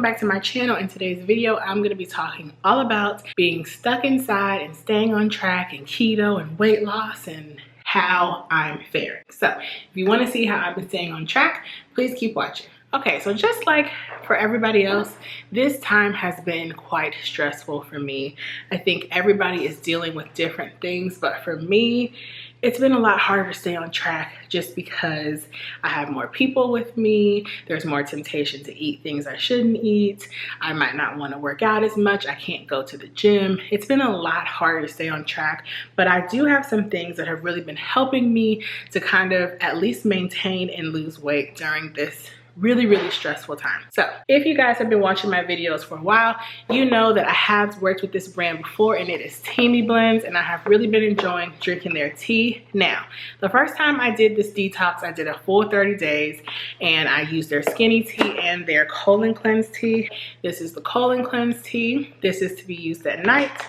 welcome back to my channel. In today's video, I'm going to be talking all about being stuck inside and staying on track and keto and weight loss and how I'm faring. So if you want to see how I've been staying on track, please keep watching. Okay, so just like for everybody else, this time has been quite stressful for me. I think everybody is dealing with different things, but for me, it's been a lot harder to stay on track just because I have more people with me. There's more temptation to eat things I shouldn't eat. I might not want to work out as much. I can't go to the gym. It's been a lot harder to stay on track, but I do have some things that have really been helping me to kind of at least maintain and lose weight during this really stressful time. So if you guys have been watching my videos for a while, you know that I have worked with this brand before, and it is Teami Blends, and I have really been enjoying drinking their tea. Now, the first time I did this detox, I did a full 30 days and I used their skinny tea and their colon cleanse tea. This is the colon cleanse tea. This is to be used at night.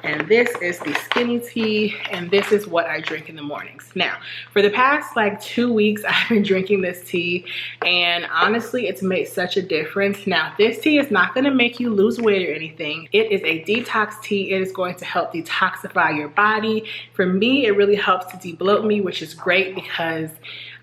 And this is the skinny tea, and this is what I drink in the mornings. Now, for the past like 2 weeks, I've been drinking this tea, and honestly, it's made such a difference. Now, this tea is not gonna make you lose weight or anything. It is a detox tea. It is going to help detoxify your body. For me, it really helps to de-bloat me, which is great because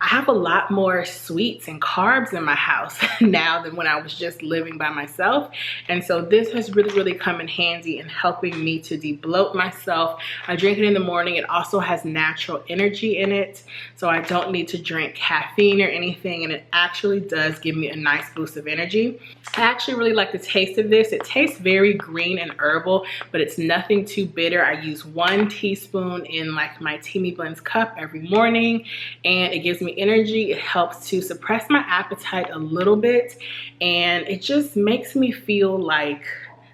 I have a lot more sweets and carbs in my house now than when I was just living by myself. And so this has really come in handy in helping me to de-bloat myself. I drink it in the morning. It also has natural energy in it, so I don't need to drink caffeine or anything, and it actually does give me a nice boost of energy. I actually really like the taste of this. It tastes very green and herbal, but it's nothing too bitter. I use 1 teaspoon in like my Teami Blends cup every morning, and it gives me energy. It helps to suppress my appetite a little bit, and it just makes me feel like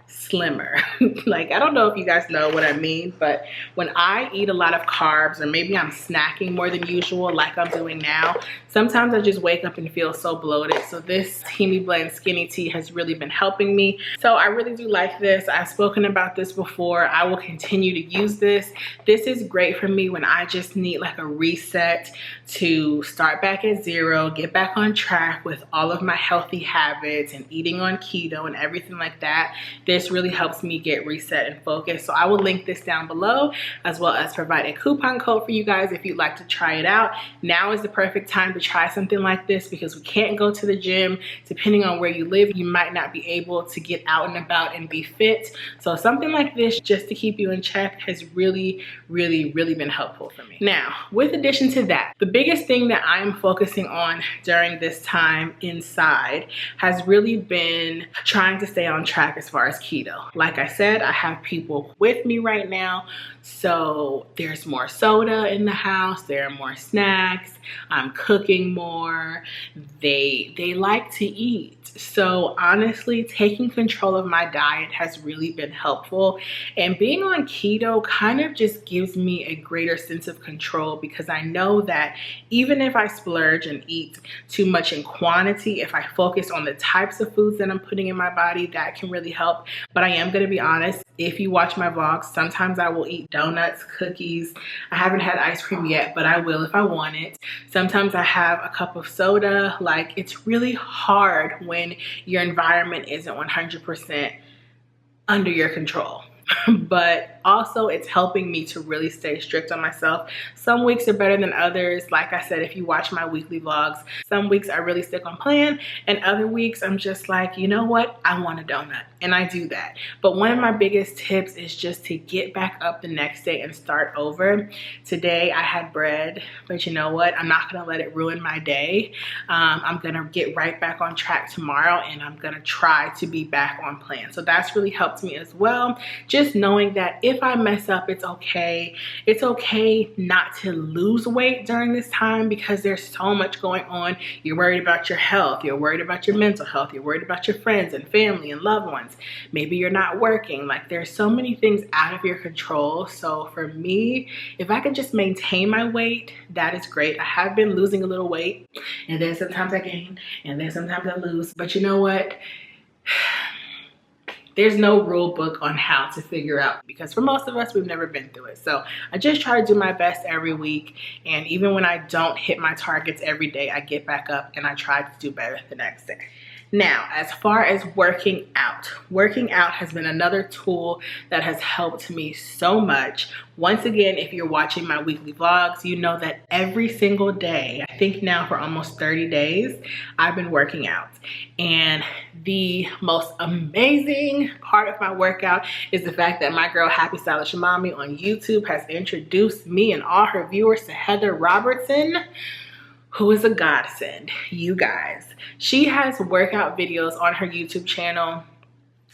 slimmer. Like, I don't know if you guys know what I mean, but when I eat a lot of carbs, or maybe I'm snacking more than usual like I'm doing now, sometimes I just wake up and feel so bloated. So this Teami Blend skinny tea has really been helping me. So I really do like this. I've spoken about this before. I will continue to use this. This is great for me when I just need like a reset to start back at zero, get back on track with all of my healthy habits and eating on keto and everything like that. This really helps me get reset and focused. So I will link this down below, as well as provide a coupon code for you guys if you'd like to try it out. Now is the perfect time to try something like this because we can't go to the gym. Depending on where you live, you might not be able to get out and about and be fit. So something like this, just to keep you in check, has really been helpful for me. Now, with addition to that, the biggest thing that I'm focusing on during this time inside has really been trying to stay on track as far as keto. Like I said, I have people with me right now, so there's more soda in the house, there are more snacks, I'm cooking more, they like to eat. So honestly, taking control of my diet has really been helpful, and being on keto kind of just gives me a greater sense of control because I know that even if I splurge and eat too much in quantity, if I focus on the types of foods that I'm putting in my body, that can really help. But I am gonna be honest, if you watch my vlogs, sometimes I will eat donuts, cookies. I haven't had ice cream yet, but I will if I want it. Sometimes I have a cup of soda. Like, it's really hard when your environment isn't 100% under your control. But also it's helping me to really stay strict on myself. Some weeks are better than others. Like I said, if you watch my weekly vlogs, some weeks I really stick on plan, and other weeks I'm just like, you know what, I want a donut, and I do that. But one of my biggest tips is just to get back up the next day and start over. Today I had bread, but you know what, I'm not gonna let it ruin my day. I'm gonna get right back on track tomorrow, and I'm gonna try to be back on plan. So that's really helped me as well. Just knowing that if I mess up, it's okay. It's okay not to lose weight during this time because there's so much going on. You're worried about your health. You're worried about your mental health. You're worried about your friends and family and loved ones. Maybe you're not working. Like, there's so many things out of your control. So for me, if I can just maintain my weight, that is great. I have been losing a little weight, and then sometimes I gain, and then sometimes I lose. But you know what? There's no rule book on how to figure out, because for most of us, we've never been through it. So I just try to do my best every week. And even when I don't hit my targets every day, I get back up and I try to do better the next day. Now, as far as working out has been another tool that has helped me so much. Once again, if you're watching my weekly vlogs, you know that every single day, I think now for almost 30 days, I've been working out. And the most amazing part of my workout is the fact that my girl Happy Stylish Mommy on YouTube has introduced me and all her viewers to Heather Robertson, who is a godsend, you guys. She has workout videos on her YouTube channel,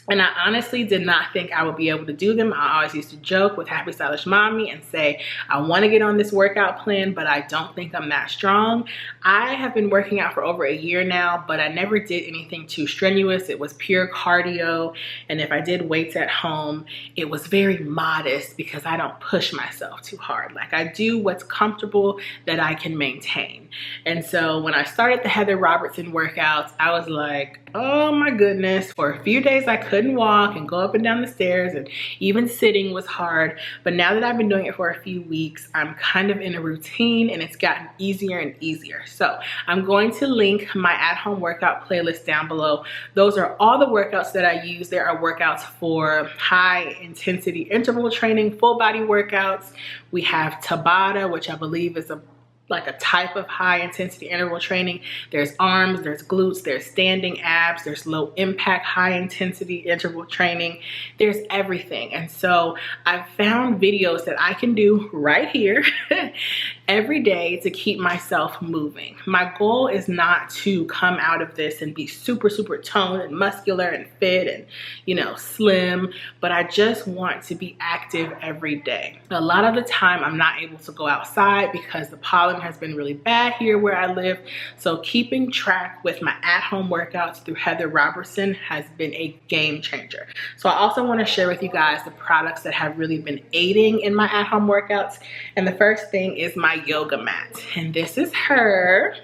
and I honestly did not think I would be able to do them. I always used to joke with Happy Stylish Mommy and say, I want to get on this workout plan, but I don't think I'm that strong. I have been working out for over a year now, but I never did anything too strenuous. It was pure cardio, and if I did weights at home, it was very modest because I don't push myself too hard. Like, I do what's comfortable that I can maintain. And so when I started the Heather Robertson workouts, I was like, oh my goodness. For a few days I couldn't walk and go up and down the stairs, and even sitting was hard. But now that I've been doing it for a few weeks, I'm kind of in a routine, and it's gotten easier and easier. So I'm going to link my at-home workout playlist down below. Those are all the workouts that I use. There are workouts for high intensity interval training, full body workouts. We have Tabata, which I believe is like a type of high intensity interval training. There's arms, there's glutes, there's standing abs, there's low impact, high intensity interval training. There's everything. And so I've found videos that I can do right here every day to keep myself moving. My goal is not to come out of this and be super, super toned and muscular and fit and, you know, slim, but I just want to be active every day. A lot of the time I'm not able to go outside because the pollen has been really bad here where I live. So keeping track with my at-home workouts through Heather Robertson has been a game changer. So I also want to share with you guys the products that have really been aiding in my at-home workouts. And the first thing is my yoga mat. And this is her.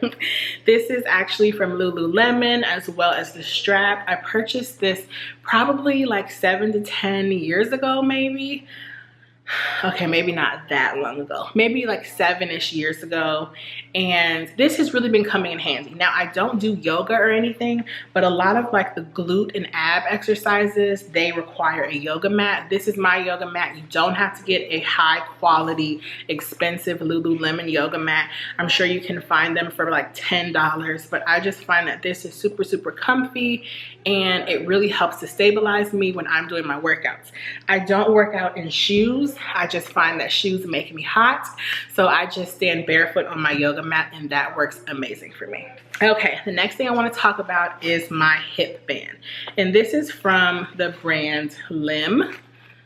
This is actually from Lululemon, as well as the strap. I purchased this probably like 7 to 10 years ago, maybe. Okay, maybe not that long ago, maybe like 7-ish years ago. And this has really been coming in handy. Now, I don't do yoga or anything, but a lot of like the glute and ab exercises, they require a yoga mat. This is my yoga mat. You don't have to get a high quality, expensive Lululemon yoga mat. I'm sure you can find them for like $10, but I just find that this is super, super comfy, and it really helps to stabilize me when I'm doing my workouts. I don't work out in shoes. I just find that shoes make me hot. So I just stand barefoot on my yoga mat, and that works amazing for me. Okay, the next thing I want to talk about is my hip band. And this is from the brand Limb.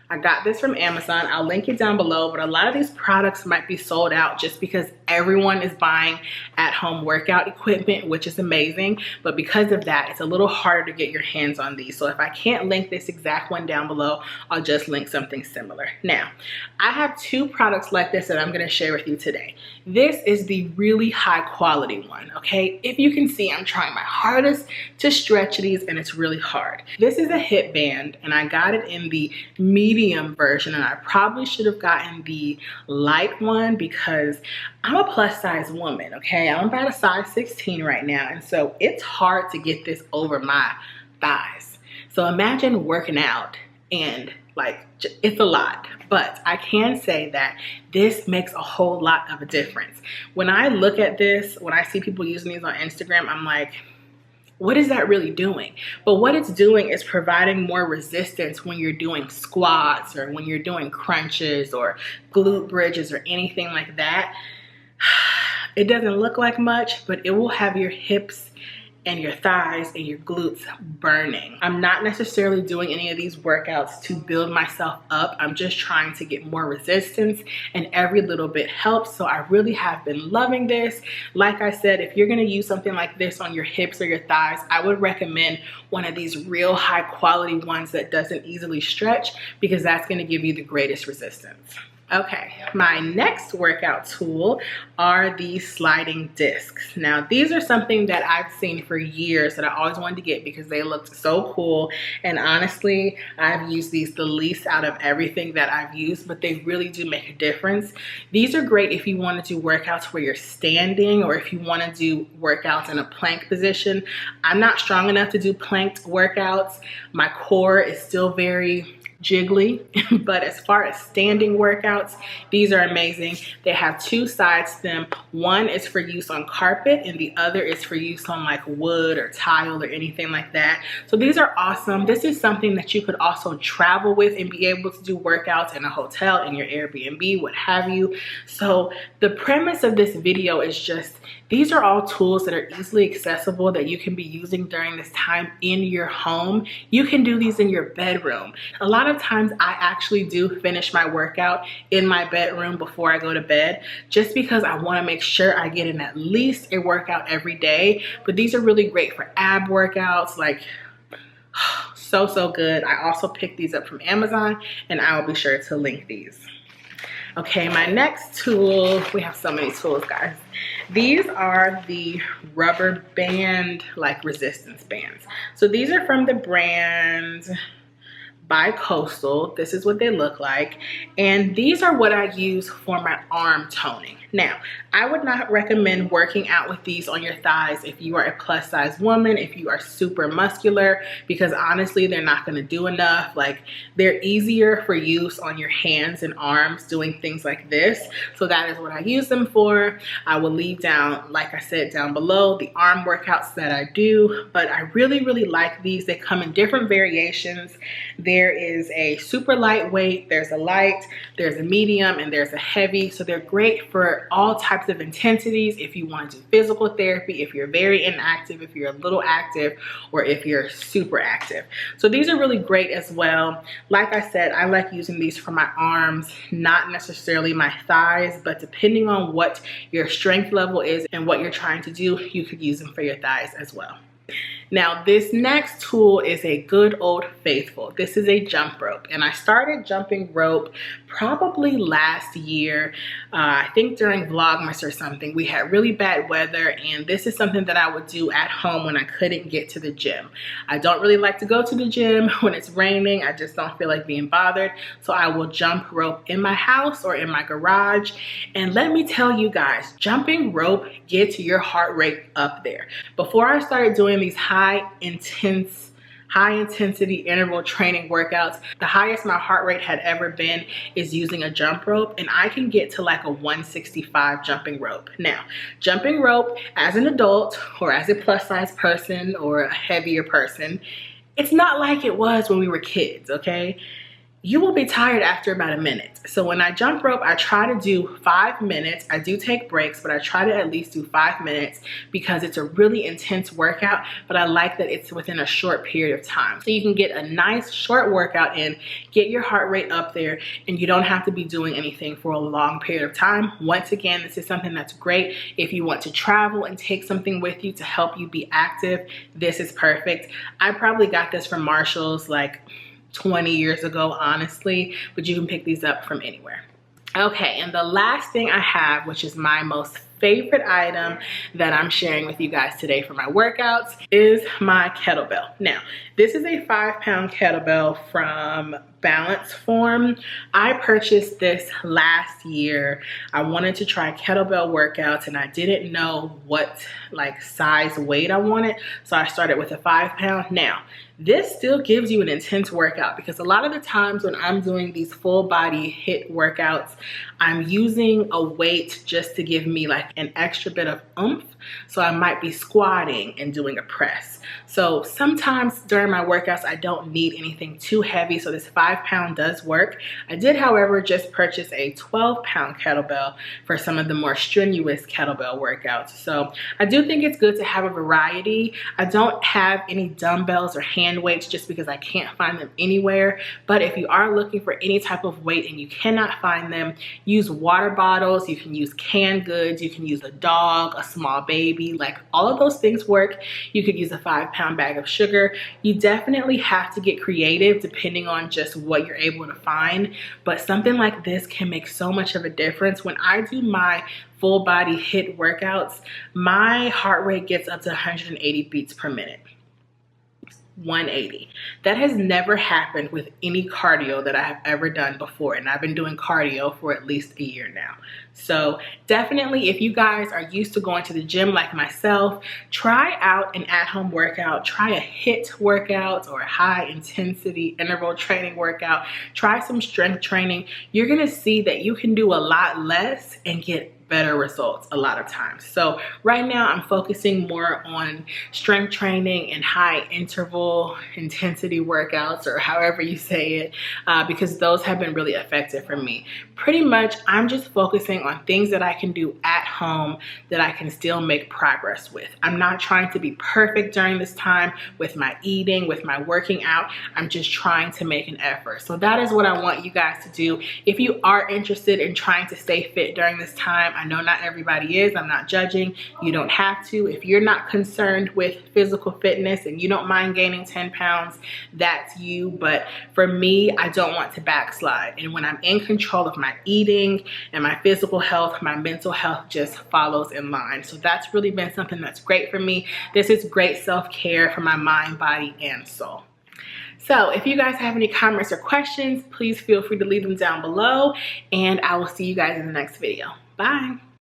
I got this from Amazon. I'll link it down below, but a lot of these products might be sold out just because everyone is buying at-home workout equipment, which is amazing. But because of that, it's a little harder to get your hands on these. So if I can't link this exact one down below, I'll just link something similar. Now, I have 2 products like this that I'm gonna share with you today. This is the really high quality one, okay? If you can see, I'm trying my hardest to stretch these, and it's really hard. This is a hip band, and I got it in the medium version, and I probably should have gotten the light one because I'm a plus size woman, okay? I'm about a size 16 right now, and so it's hard to get this over my thighs. So imagine working out and like, it's a lot. But I can say that this makes a whole lot of a difference. When I look at this, when I see people using these on Instagram, I'm like, what is that really doing? But what it's doing is providing more resistance when you're doing squats or when you're doing crunches or glute bridges or anything like that. It doesn't look like much, but it will have your hips and your thighs and your glutes burning. I'm not necessarily doing any of these workouts to build myself up. I'm just trying to get more resistance, and every little bit helps. So I really have been loving this. Like I said, if you're gonna use something like this on your hips or your thighs, I would recommend one of these real high quality ones that doesn't easily stretch, because that's gonna give you the greatest resistance. Okay, my next workout tool are these sliding discs. Now, these are something that I've seen for years that I always wanted to get because they looked so cool. And honestly, I've used these the least out of everything that I've used, but they really do make a difference. These are great if you want to do workouts where you're standing or if you want to do workouts in a plank position. I'm not strong enough to do planked workouts. My core is still very jiggly, but as far as standing workouts, these are amazing. They have two sides to them. One is for use on carpet and the other is for use on like wood or tile or anything like that. So these are awesome. This is something that you could also travel with and be able to do workouts in a hotel, in your Airbnb, what have you. So the premise of this video is just, these are all tools that are easily accessible that you can be using during this time in your home. You can do these in your bedroom. A lot of times I actually do finish my workout in my bedroom before I go to bed, just because I want to make sure I get in at least a workout every day. But these are really great for ab workouts, like so good. I also picked these up from Amazon and I will be sure to link these. Okay, my next tool, we have so many tools, guys. These are the rubber band, like resistance bands. So these are from the brand Bi-Coastal. This is what they look like. And these are what I use for my arm toning. Now, I would not recommend working out with these on your thighs if you are a plus size woman, if you are super muscular, because honestly, they're not gonna do enough. Like, they're easier for use on your hands and arms doing things like this. So that is what I use them for. I will leave down, like I said, down below the arm workouts that I do, but I really like these. They come in different variations. There is a super lightweight, there's a light, there's a medium, and there's a heavy. So they're great for all types of intensities. If you want to do physical therapy, if you're very inactive, if you're a little active, or if you're super active. So these are really great as well. Like I said, I like using these for my arms, not necessarily my thighs, but depending on what your strength level is and what you're trying to do, you could use them for your thighs as well. Now, this next tool is a good old faithful. This is a jump rope, and I started jumping rope probably last year. I think during Vlogmas or something. We had really bad weather, and this is something that I would do at home when I couldn't get to the gym. I don't really like to go to the gym when it's raining. I just don't feel like being bothered. So I will jump rope in my house or in my garage. And let me tell you guys, jumping rope gets your heart rate up there. Before I started doing these high intensity interval training workouts, the highest my heart rate had ever been is using a jump rope, and I can get to like a 165 jumping rope. Now, jumping rope as an adult or as a plus size person or a heavier person, it's not like it was when we were kids, okay? You will be tired after about a minute. So when I jump rope, I try to do 5 minutes. I do take breaks, but I try to at least do 5 minutes because it's a really intense workout, but I like that it's within a short period of time. So you can get a nice short workout in, get your heart rate up there, and you don't have to be doing anything for a long period of time. Once again, this is something that's great if you want to travel and take something with you to help you be active. This is perfect. I probably got this from Marshall's like 20 years ago, honestly, but you can pick these up from anywhere. Okay, and the last thing I have, which is my most favorite item that I'm sharing with you guys today for my workouts, is my kettlebell. Now, this is a 5-pound kettlebell from Balance Form. I purchased this last year. I wanted to try kettlebell workouts and I didn't know what like size weight I wanted, so I started with a 5-pound. Now, this still gives you an intense workout because a lot of the times when I'm doing these full body HIIT workouts, I'm using a weight just to give me like an extra bit of oomph. So I might be squatting and doing a press. So sometimes during my workouts, I don't need anything too heavy. So this 5-pound does work. I did, however, just purchase a 12-pound kettlebell for some of the more strenuous kettlebell workouts. So I do think it's good to have a variety. I don't have any dumbbells or hand hand weights just because I can't find them anywhere. But if you are looking for any type of weight and you cannot find them, use water bottles. You can use canned goods. You can use a dog, a small baby, like all of those things work. You could use a 5-pound bag of sugar. You definitely have to get creative depending on just what you're able to find. But something like this can make so much of a difference. When I do my full body HIIT workouts, my heart rate gets up to 180 beats per minute. 180. That has never happened with any cardio that I have ever done before, and I've been doing cardio for at least a year now. So definitely, if you guys are used to going to the gym like myself, try out an at-home workout. Try a HIIT workout or a high intensity interval training workout. Try some strength training. You're gonna see that you can do a lot less and get better results a lot of times. So right now I'm focusing more on strength training and high interval intensity workouts, or however you say it, because those have been really effective for me. Pretty much I'm just focusing on things that I can do at home that I can still make progress with. I'm not trying to be perfect during this time with my eating, with my working out. I'm just trying to make an effort. So that is what I want you guys to do. If you are interested in trying to stay fit during this time, I know not everybody is. I'm not judging. You don't have to. If you're not concerned with physical fitness and you don't mind gaining 10 pounds, that's you. But for me, I don't want to backslide. And when I'm in control of my eating and my physical health, my mental health just follows in line. So that's really been something that's great for me. This is great self-care for my mind, body, and soul. So if you guys have any comments or questions, please feel free to leave them down below, and I will see you guys in the next video. Bye.